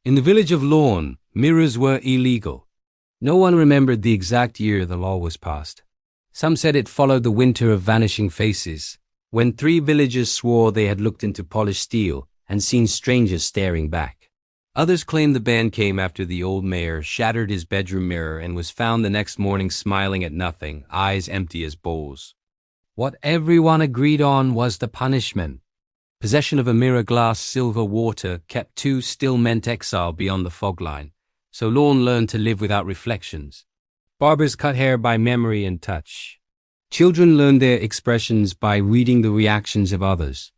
In the village of Lorne, mirrors were illegal. No one remembered the exact year the law was passed. Some said it followed the winter of vanishing faces, when 3 villagers swore they had looked into polished steel and seen strangers staring back. Others claimed the ban came after the old mayor shattered his bedroom mirror and was found the next morning smiling at nothing, eyes empty as bowls. What everyone agreed on was the punishment. Possession of a mirror, glass, silver, water kept 2 still meant exile beyond the fog line, so Lorne learned to live without reflections. Barbers cut hair by memory and touch. Children learned their expressions by reading the reactions of others.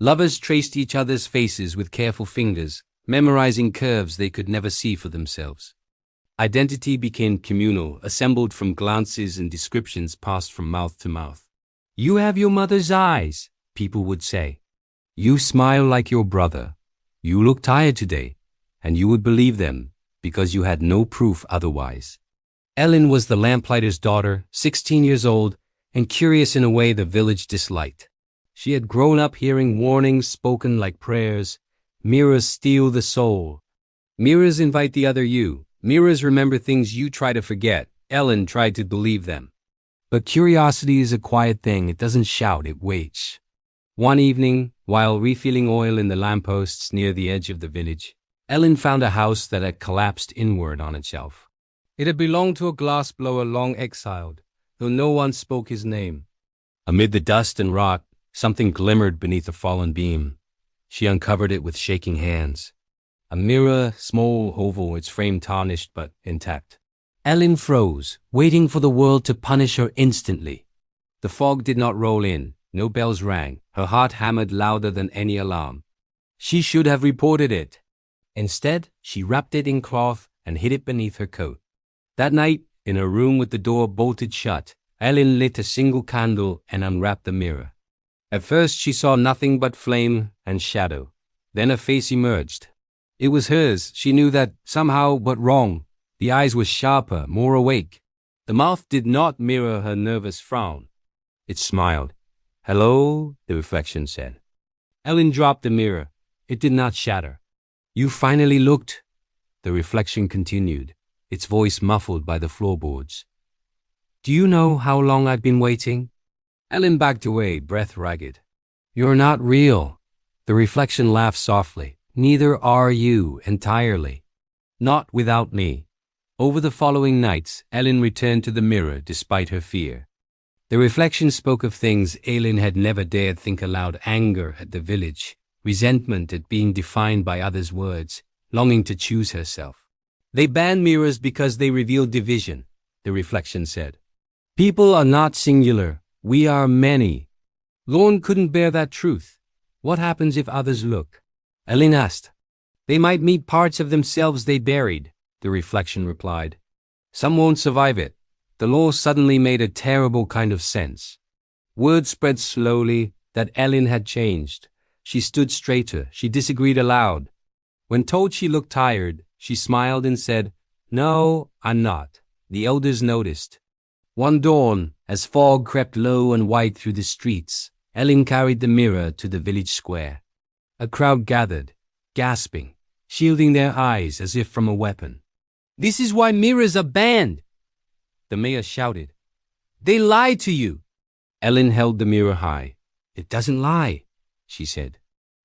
Lovers traced each other's faces with careful fingers, memorizing curves they could never see for themselves. Identity became communal, assembled from glances and descriptions passed from mouth to mouth. "You have your mother's eyes," people would say. "You smile like your brother. You look tired today," and you would believe them because you had no proof otherwise. Ellen was the lamplighter's daughter, 16 years old, and curious in a way the village disliked. She had grown up hearing warnings spoken like prayers. Mirrors steal the soul. Mirrors invite the other you. Mirrors remember things you try to forget. Ellen tried to believe them. But curiosity is a quiet thing. It doesn't shout, it waits. One evening, while refilling oil in the lampposts near the edge of the village, Ellen found a house that had collapsed inward on itself. It had belonged to a glassblower long exiled, though no one spoke his name. Amid the dust and rot, something glimmered beneath a fallen beam. She uncovered it with shaking hands. A mirror, small, oval, its frame tarnished but intact. Ellen froze, waiting for the world to punish her instantly. The fog did not roll in. No bells rang. Her heart hammered louder than any alarm. She should have reported it. Instead, she wrapped it in cloth and hid it beneath her coat. That night, in her room with the door bolted shut, Ellen lit a single candle and unwrapped the mirror. At first, she saw nothing but flame and shadow. Then a face emerged. It was hers. She knew that, somehow, but wrong. The eyes were sharper, more awake. The mouth did not mirror her nervous frown. It smiled. "Hello," the reflection said. Ellen dropped the mirror. It did not shatter. "You finally looked," the reflection continued, its voice muffled by the floorboards. "Do you know how long I've been waiting?" Ellen backed away, breath ragged. "You're not real." The reflection laughed softly. "Neither are you entirely. Not without me." Over the following nights, Ellen returned to the mirror despite her fear. The reflection spoke of things Ellen had never dared think aloud: anger at the village, resentment at being defined by others' words, longing to choose herself. "They ban mirrors because they reveal division," the reflection said. "People are not singular. We are many." Lorne couldn't bear that truth. What happens if others look? Ellen asked. "They might meet parts of themselves they buried," the reflection replied. "Some won't survive it." The law suddenly made a terrible kind of sense. Word spread slowly that Ellen had changed. She stood straighter. She disagreed aloud. When told she looked tired, she smiled and said, "No, I'm not." The elders noticed. One dawn, as fog crept low and white through the streets, Ellen carried the mirror to the village square. A crowd gathered, gasping, shielding their eyes as if from a weapon. "This is why mirrors are banned," the mayor shouted. "They lied to you." Ellen held the mirror high. "It doesn't lie," she said.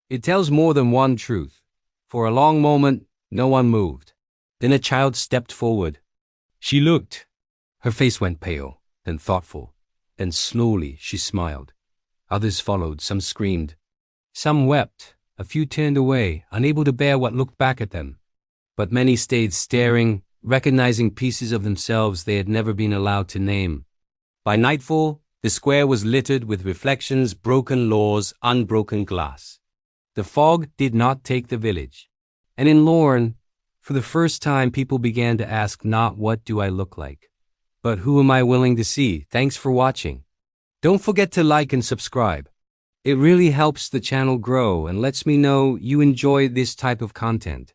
"It tells more than one truth." For a long moment, no one moved. Then a child stepped forward. She looked. Her face went pale, then thoughtful. Then slowly she smiled. Others followed. Some screamed. Some wept. A few turned away, unable to bear what looked back at them. But many stayed staring, recognizing pieces of themselves they had never been allowed to name. By nightfall, the square was littered with reflections, broken laws, unbroken glass. The fog did not take the village. And in Lorne, for the first time, people began to ask not what do I look like, but who am I willing to see? Thanks for watching. Don't forget to like and subscribe. It really helps the channel grow and lets me know you enjoy this type of content.